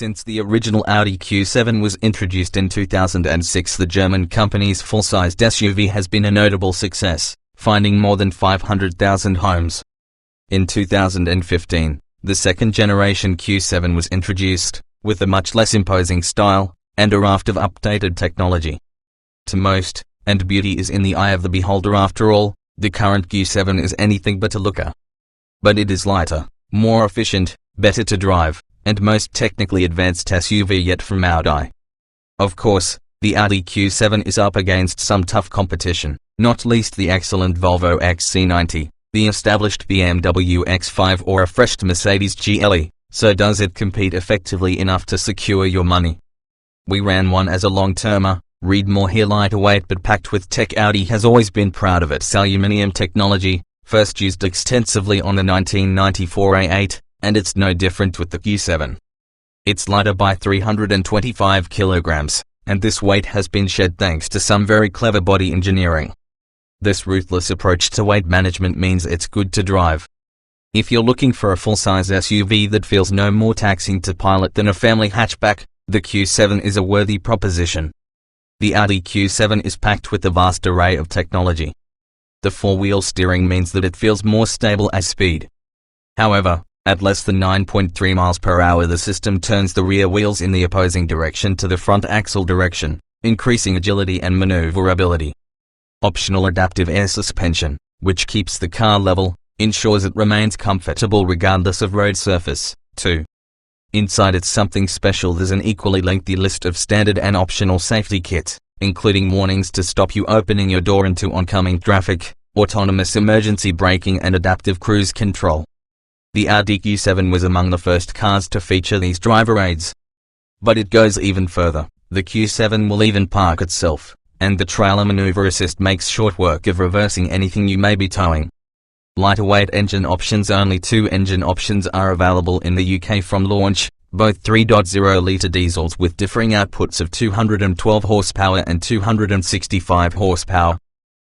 Since the original Audi Q7 was introduced in 2006, the German company's full-sized SUV has been a notable success, finding more than 500,000 homes. In 2015, the second-generation Q7 was introduced, with a much less imposing style, and a raft of updated technology. To most, and beauty is in the eye of the beholder after all, the current Q7 is anything but a looker. But it is lighter, more efficient, better to drive, and most technically advanced SUV yet from Audi. Of course, the Audi Q7 is up against some tough competition, not least the excellent Volvo XC90, the established BMW X5 or a fresh Mercedes GLE, so does it compete effectively enough to secure your money? We ran one as a long-termer, read more here. Lighter weight but packed with tech. Audi has always been proud of its aluminium technology, first used extensively on the 1994 A8, and it's no different with the Q7. It's lighter by 325 kilograms, and this weight has been shed thanks to some very clever body engineering. This ruthless approach to weight management means it's good to drive. If you're looking for a full-size SUV that feels no more taxing to pilot than a family hatchback, the Q7 is a worthy proposition. The Audi Q7 is packed with a vast array of technology. The four-wheel steering means that it feels more stable at speed. However, at less than 9.3 miles per hour, the system turns the rear wheels in the opposing direction to the front axle direction, increasing agility and maneuverability. Optional adaptive air suspension, which keeps the car level, ensures it remains comfortable regardless of road surface, too. Inside it's something special. There's an equally lengthy list of standard and optional safety kits, including warnings to stop you opening your door into oncoming traffic, autonomous emergency braking and adaptive cruise control. The Audi Q7 was among the first cars to feature these driver aids. But it goes even further. The Q7 will even park itself, and the trailer maneuver assist makes short work of reversing anything you may be towing. Lighter weight engine options. Only 2 engine options are available in the UK from launch, both 3.0-litre diesels with differing outputs of 212 horsepower and 265 horsepower.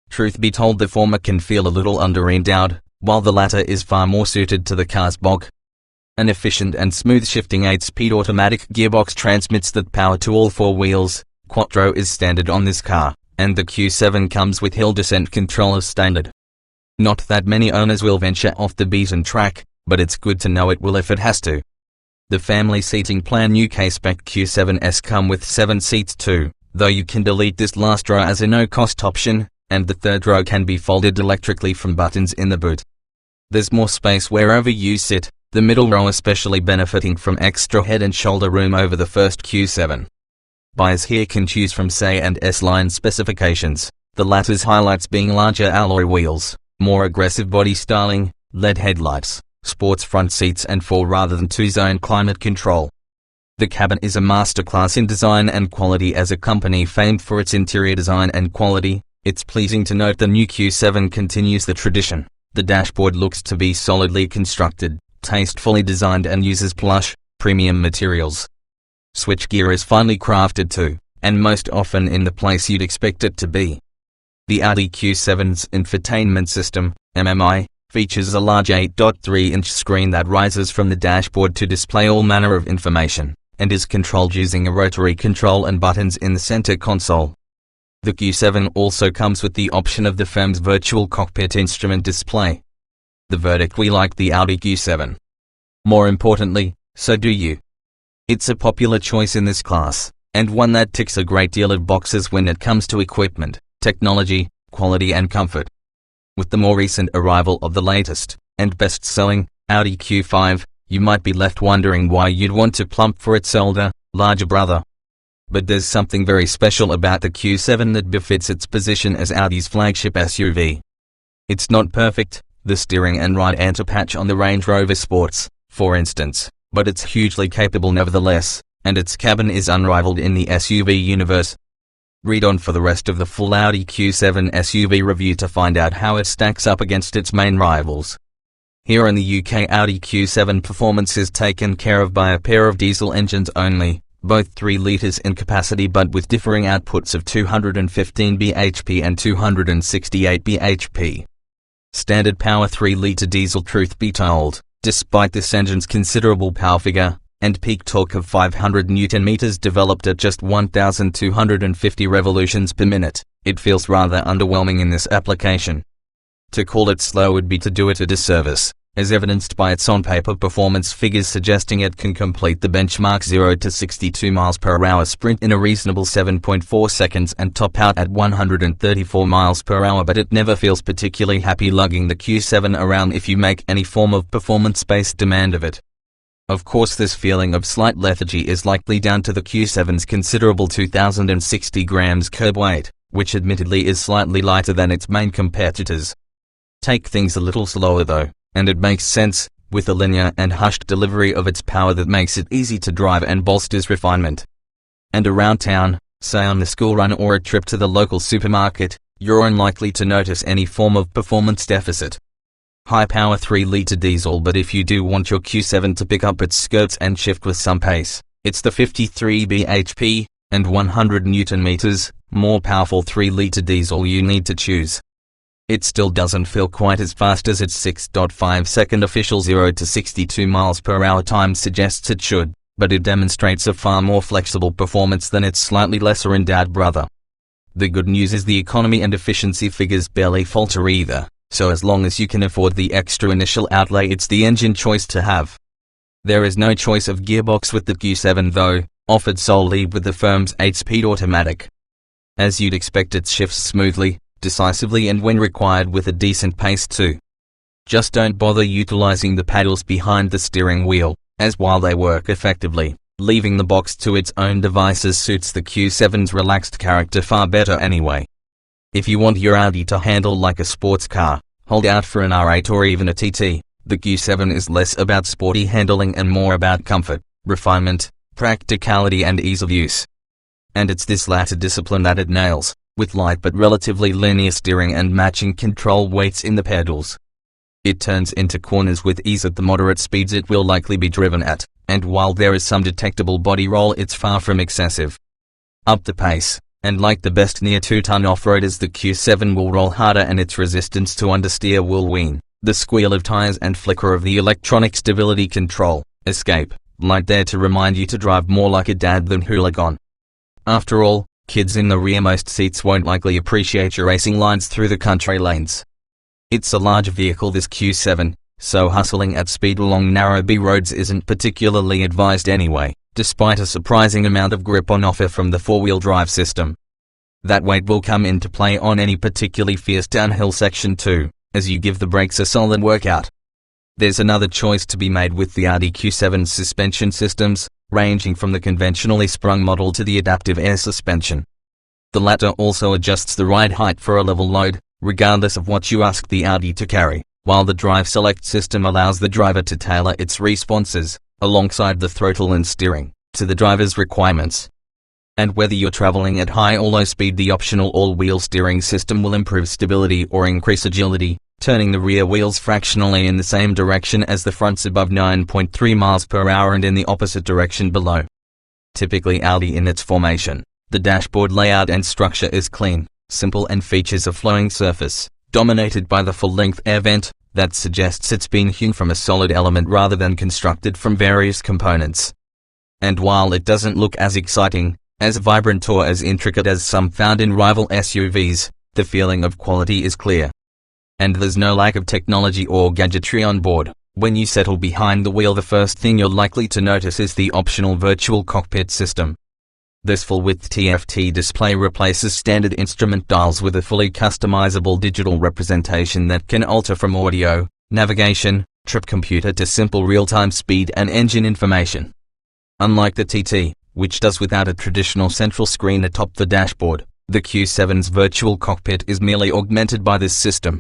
Truth be told, the former can feel a little under-endowed, while the latter is far more suited to the car's bulk. An efficient and smooth shifting 8-speed automatic gearbox transmits that power to all 4 wheels. Quattro is standard on this car, and the Q7 comes with hill descent control as standard. Not that many owners will venture off the beaten track, but it's good to know it will if it has to. The family seating plan. UK spec Q7s come with 7 seats too, though you can delete this last row as a no-cost option, and the third row can be folded electrically from buttons in the boot. There's more space wherever you sit, the middle row especially benefiting from extra head and shoulder room over the first Q7. Buyers here can choose from C and S-line specifications, the latter's highlights being larger alloy wheels, more aggressive body styling, LED headlights, sports front seats and 4 rather than 2-zone climate control. The cabin is a masterclass in design and quality. As a company famed for its interior design and quality, it's pleasing to note the new Q7 continues the tradition. The dashboard looks to be solidly constructed, tastefully designed and uses plush, premium materials. Switchgear is finely crafted too, and most often in the place you'd expect it to be. The Audi Q7's infotainment system, Mmi, features a large 8.3-inch screen that rises from the dashboard to display all manner of information, and is controlled using a rotary control and buttons in the center console. The Q7 also comes with the option of the firm's virtual cockpit instrument display. The verdict: we like the Audi Q7. More importantly, so do you. It's a popular choice in this class, and one that ticks a great deal of boxes when it comes to equipment, technology, quality and comfort. With the more recent arrival of the latest, and best-selling, Audi Q5, you might be left wondering why you'd want to plump for its older, larger brother. But there's something very special about the Q7 that befits its position as Audi's flagship SUV. It's not perfect, the steering and ride enter patch on the Range Rover Sports, for instance, but it's hugely capable nevertheless, and its cabin is unrivaled in the SUV universe. Read on for the rest of the full Audi Q7 SUV review to find out how it stacks up against its main rivals. Here in the UK, Audi Q7 performance is taken care of by a pair of diesel engines only, both 3 litres in capacity but with differing outputs of 215 bhp and 268 bhp. Standard power 3-litre diesel. Truth be told, despite this engine's considerable power figure, and peak torque of 500 Nm developed at just 1,250 revolutions per minute, it feels rather underwhelming in this application. To call it slow would be to do it a disservice, as evidenced by its on-paper performance figures suggesting it can complete the benchmark 0 to 62 mph sprint in a reasonable 7.4 seconds and top out at 134 mph, but it never feels particularly happy lugging the Q7 around if you make any form of performance-based demand of it. Of course, this feeling of slight lethargy is likely down to the Q7's considerable 2,060 grams curb weight, which admittedly is slightly lighter than its main competitors. Take things a little slower though, and it makes sense, with a linear and hushed delivery of its power that makes it easy to drive and bolsters refinement. And around town, say on the school run or a trip to the local supermarket, you're unlikely to notice any form of performance deficit. High-power 3-litre diesel, but if you do want your Q7 to pick up its skirts and shift with some pace, it's the 53 bhp and 100 Nm more powerful 3-litre diesel you need to choose. It still doesn't feel quite as fast as its 6.5-second official 0 to 62 mph time suggests it should, but it demonstrates a far more flexible performance than its slightly lesser endowed brother. The good news is the economy and efficiency figures barely falter either, so as long as you can afford the extra initial outlay, it's the engine choice to have. There is no choice of gearbox with the Q7 though, offered solely with the firm's 8-speed automatic. As you'd expect, it shifts smoothly, decisively, and when required with a decent pace too. Just don't bother utilizing the paddles behind the steering wheel, as while they work effectively, leaving the box to its own devices suits the Q7's relaxed character far better anyway. If you want your Audi to handle like a sports car, hold out for an R8 or even a TT. The Q7 is less about sporty handling and more about comfort, refinement, practicality and ease of use. And it's this latter discipline that it nails, with light but relatively linear steering and matching control weights in the pedals. It turns into corners with ease at the moderate speeds it will likely be driven at, and while there is some detectable body roll, it's far from excessive. Up the pace, and like the best near 2-ton off-roaders, the Q7 will roll harder and its resistance to understeer will wean. The squeal of tires and flicker of the electronic stability control, escape, light there to remind you to drive more like a dad than hooligan. After all, kids in the rearmost seats won't likely appreciate your racing lines through the country lanes. It's a large vehicle, this Q7, so hustling at speed along narrow B roads isn't particularly advised anyway, despite a surprising amount of grip on offer from the 4-wheel drive system. That weight will come into play on any particularly fierce downhill section too, as you give the brakes a solid workout. There's another choice to be made with the Audi Q7 suspension systems, ranging from the conventionally sprung model to the adaptive air suspension. The latter also adjusts the ride height for a level load, regardless of what you ask the Audi to carry, while the Drive Select system allows the driver to tailor its responses, alongside the throttle and steering, to the driver's requirements. And whether you're traveling at high or low speed, the optional all-wheel steering system will improve stability or increase agility, turning the rear wheels fractionally in the same direction as the fronts above 9.3 mph and in the opposite direction below. Typically Audi in its formation, the dashboard layout and structure is clean, simple and features a flowing surface, dominated by the full-length air vent, that suggests it's been hewn from a solid element rather than constructed from various components. And while it doesn't look as exciting, as vibrant or as intricate as some found in rival SUVs, the feeling of quality is clear. And there's no lack of technology or gadgetry on board. When you settle behind the wheel, the first thing you're likely to notice is the optional virtual cockpit system. This full-width TFT display replaces standard instrument dials with a fully customizable digital representation that can alter from audio, navigation, trip computer to simple real-time speed and engine information. Unlike the TT, which does without a traditional central screen atop the dashboard, the Q7's virtual cockpit is merely augmented by this system.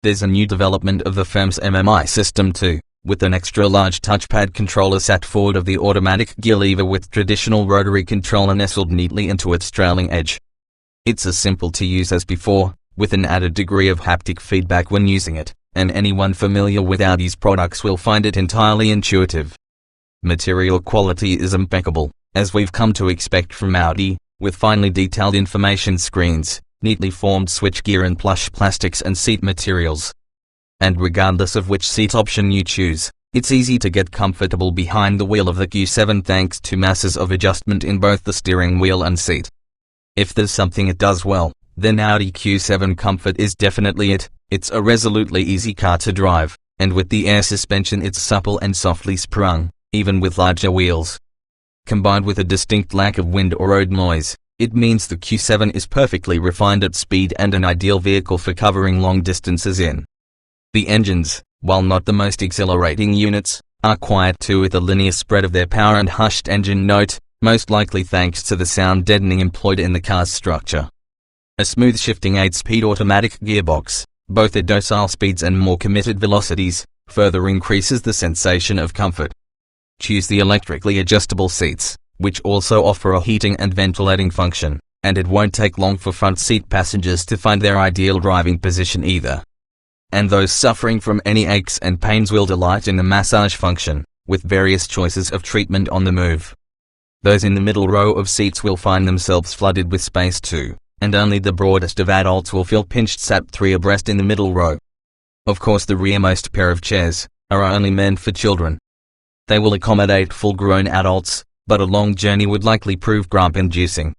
There's a new development of the firm's Mmi System too, with an extra-large touchpad controller sat forward of the automatic gear lever with traditional rotary controller nestled neatly into its trailing edge. It's as simple to use as before, with an added degree of haptic feedback when using it, and anyone familiar with Audi's products will find it entirely intuitive. Material quality is impeccable, as we've come to expect from Audi, with finely detailed information screens, neatly formed switchgear and plush plastics and seat materials. And regardless of which seat option you choose, It's easy to get comfortable behind the wheel of the Q7 thanks to masses of adjustment in both the steering wheel and seat. If there's something it does well, then Audi Q7 comfort is definitely it. It's a resolutely easy car to drive, and with the air suspension it's supple and softly sprung, even with larger wheels. Combined with a distinct lack of wind or road noise, it means the Q7 is perfectly refined at speed and an ideal vehicle for covering long distances in. The engines, while not the most exhilarating units, are quiet too, with a linear spread of their power and hushed engine note, most likely thanks to the sound deadening employed in the car's structure. A smooth shifting 8-speed automatic gearbox, both at docile speeds and more committed velocities, further increases the sensation of comfort. Choose the electrically adjustable seats, which also offer a heating and ventilating function, and it won't take long for front seat passengers to find their ideal driving position either. And those suffering from any aches and pains will delight in the massage function, with various choices of treatment on the move. Those in the middle row of seats will find themselves flooded with space too, and only the broadest of adults will feel pinched sat 3 abreast in the middle row. Of course, the rearmost pair of chairs are only meant for children. They will accommodate full-grown adults, but a long journey would likely prove grump-inducing.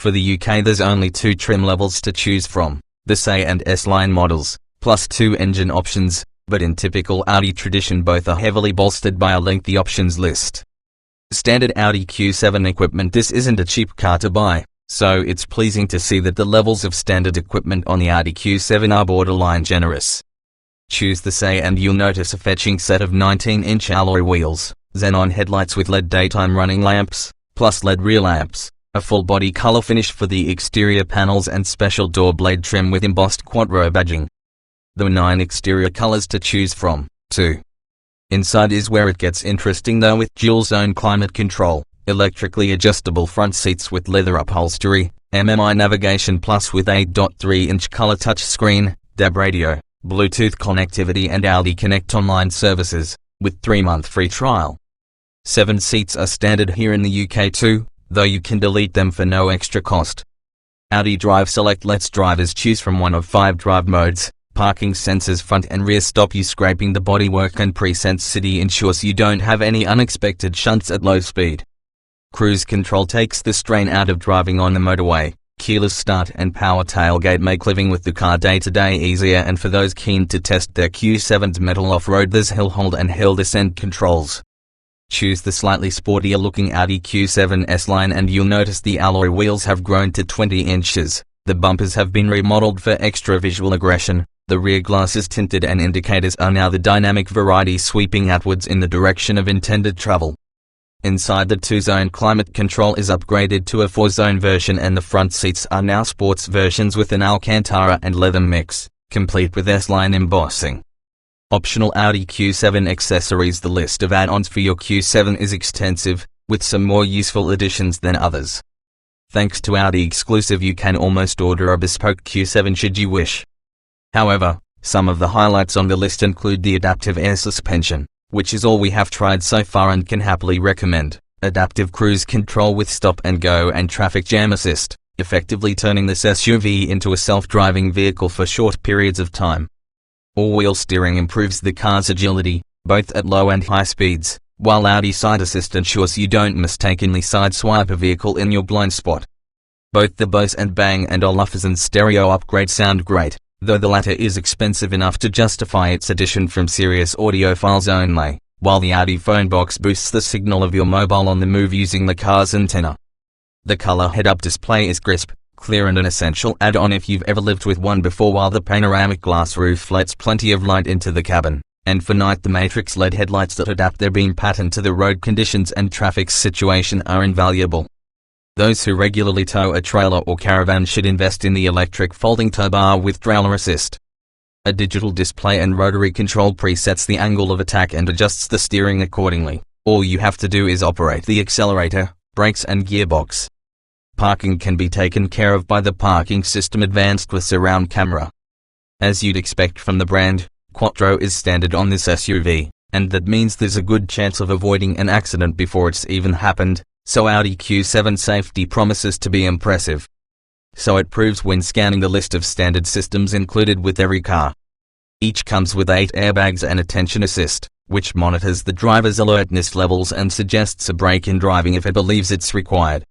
For the UK there's only 2 trim levels to choose from, the C and S-line models, plus 2 engine options, but in typical Audi tradition both are heavily bolstered by a lengthy options list. Standard Audi Q7 equipment. This isn't a cheap car to buy, so it's pleasing to see that the levels of standard equipment on the Audi Q7 are borderline generous. Choose the C and you'll notice a fetching set of 19-inch alloy wheels, xenon headlights with LED daytime running lamps, plus LED rear lamps, a full-body color finish for the exterior panels and special door blade trim with embossed Quattro badging. There are 9 exterior colors to choose from, too. Inside is where it gets interesting though, with dual-zone climate control, electrically adjustable front seats with leather upholstery, Mmi navigation plus with 8.3-inch color touchscreen, DAB radio, Bluetooth connectivity and Audi Connect online services, with 3-month free trial. 7 seats are standard here in the UK too, though you can delete them for no extra cost. Audi Drive Select lets drivers choose from one of 5 drive modes. Parking sensors front and rear stop you scraping the bodywork, and Presense City ensures you don't have any unexpected shunts at low speed. Cruise control takes the strain out of driving on the motorway. Keyless start and power tailgate make living with the car day-to-day easier, and for those keen to test their Q7's metal off-road, there's hill hold and hill descent controls. Choose the slightly sportier looking Audi Q7 S-Line and you'll notice the alloy wheels have grown to 20 inches, the bumpers have been remodeled for extra visual aggression, the rear glass is tinted and indicators are now the dynamic variety sweeping outwards in the direction of intended travel. Inside, the 2-zone climate control is upgraded to a 4-zone version and the front seats are now sports versions with an Alcantara and leather mix, complete with S-Line embossing. Optional Audi Q7 accessories. The list of add-ons for your Q7 is extensive, with some more useful additions than others. Thanks to Audi Exclusive you can almost order a bespoke Q7 should you wish. However, some of the highlights on the list include the adaptive air suspension, which is all we have tried so far and can happily recommend, adaptive cruise control with stop and go and traffic jam assist, effectively turning this SUV into a self-driving vehicle for short periods of time. All-wheel steering improves the car's agility, both at low and high speeds, while Audi Side Assist ensures you don't mistakenly sideswipe a vehicle in your blind spot. Both the Bose and Bang & Olufsen stereo upgrade sound great, though the latter is expensive enough to justify its addition from serious audiophiles only, while the Audi phone box boosts the signal of your mobile on the move using the car's antenna. The color head-up display is crisp, clear and an essential add-on if you've ever lived with one before, while the panoramic glass roof lets plenty of light into the cabin, and for night the matrix LED headlights that adapt their beam pattern to the road conditions and traffic situation are invaluable. Those who regularly tow a trailer or caravan should invest in the electric folding tow bar with trailer assist. A digital display and rotary control presets the angle of attack and adjusts the steering accordingly. All you have to do is operate the accelerator, brakes and gearbox. Parking can be taken care of by the parking system advanced with surround camera. As you'd expect from the brand, Quattro is standard on this SUV, and that means there's a good chance of avoiding an accident before it's even happened. So Audi Q7 safety promises to be impressive. So it proves when scanning the list of standard systems included with every car. Each comes with 8 airbags and attention assist, which monitors the driver's alertness levels and suggests a break in driving if it believes it's required.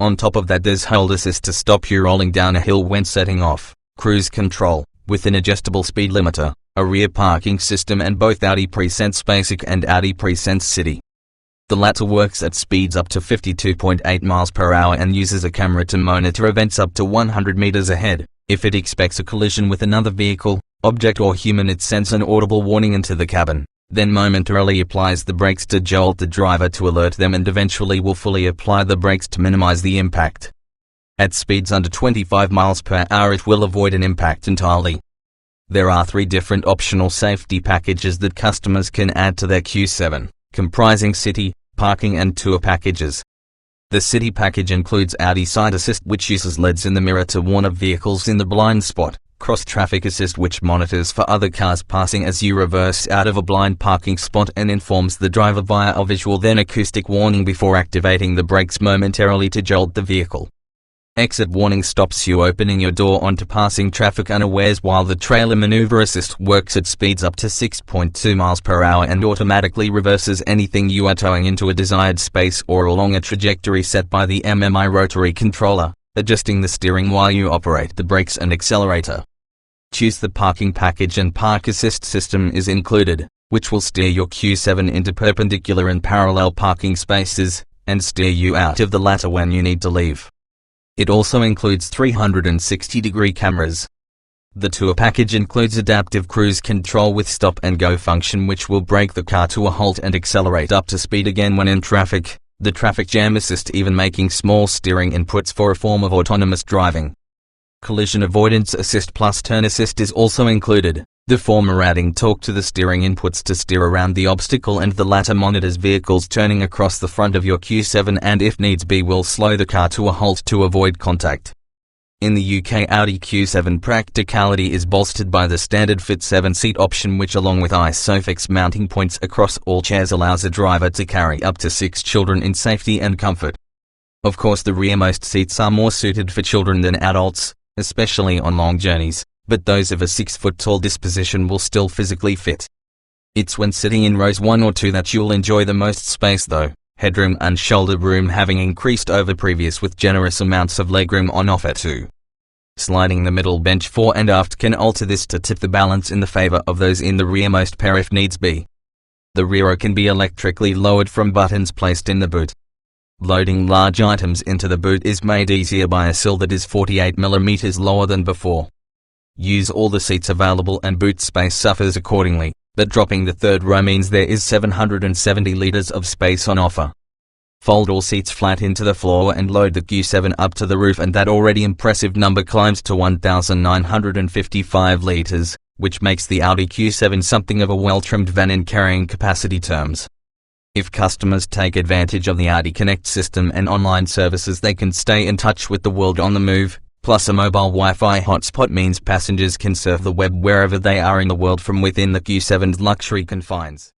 On top of that, there's hold assist to stop you rolling down a hill when setting off, cruise control, with an adjustable speed limiter, a rear parking system, and both Audi Presense Basic and Audi Presense City. The latter works at speeds up to 52.8 miles per hour and uses a camera to monitor events up to 100 meters ahead. If it expects a collision with another vehicle, object, or human, it sends an audible warning into the cabin, then momentarily applies the brakes to jolt the driver to alert them, and eventually will fully apply the brakes to minimize the impact. At speeds under 25 miles per hour it will avoid an impact entirely. There are 3 different optional safety packages that customers can add to their Q7, comprising city, parking and tour packages. The city package includes Audi Side Assist, which uses LEDs in the mirror to warn of vehicles in the blind spot, Cross Traffic Assist, which monitors for other cars passing as you reverse out of a blind parking spot and informs the driver via a visual then acoustic warning before activating the brakes momentarily to jolt the vehicle. Exit Warning stops you opening your door onto passing traffic unawares, while the Trailer Maneuver Assist works at speeds up to 6.2 miles per hour and automatically reverses anything you are towing into a desired space or along a trajectory set by the Mmi rotary controller, adjusting the steering while you operate the brakes and accelerator. Choose the Parking package and Park Assist system is included, which will steer your Q7 into perpendicular and parallel parking spaces, and steer you out of the latter when you need to leave. It also includes 360-degree cameras. The Tour package includes adaptive cruise control with stop and go function, which will brake the car to a halt and accelerate up to speed again when in traffic, the Traffic Jam Assist, even making small steering inputs for a form of autonomous driving. Collision Avoidance Assist plus Turn Assist is also included, the former adding torque to the steering inputs to steer around the obstacle, and the latter monitors vehicles turning across the front of your Q7 and if needs be will slow the car to a halt to avoid contact. In the UK, Audi Q7 Practicality is bolstered by the standard fit 7-seat option, which along with ISOFIX mounting points across all chairs allows a driver to carry up to 6 children in safety and comfort. Of course, the rearmost seats are more suited for children than adults, especially on long journeys, but those of a 6-foot-tall disposition will still physically fit. It's when sitting in rows 1 or 2 that you'll enjoy the most space though, headroom and shoulder room having increased over previous with generous amounts of legroom on offer too. Sliding the middle bench fore and aft can alter this to tip the balance in the favor of those in the rearmost pair if needs be. The rear can be electrically lowered from buttons placed in the boot. Loading large items into the boot is made easier by a sill that is 48 mm lower than before. Use all the seats available and boot space suffers accordingly, but dropping the third row means there is 770 liters of space on offer. Fold all seats flat into the floor and load the Q7 up to the roof, and that already impressive number climbs to 1,955 liters, which makes the Audi Q7 something of a well-trimmed van in carrying capacity terms. If customers take advantage of the Audi Connect system and online services, they can stay in touch with the world on the move. Plus, a mobile Wi-Fi hotspot means passengers can surf the web wherever they are in the world from within the Q7's luxury confines.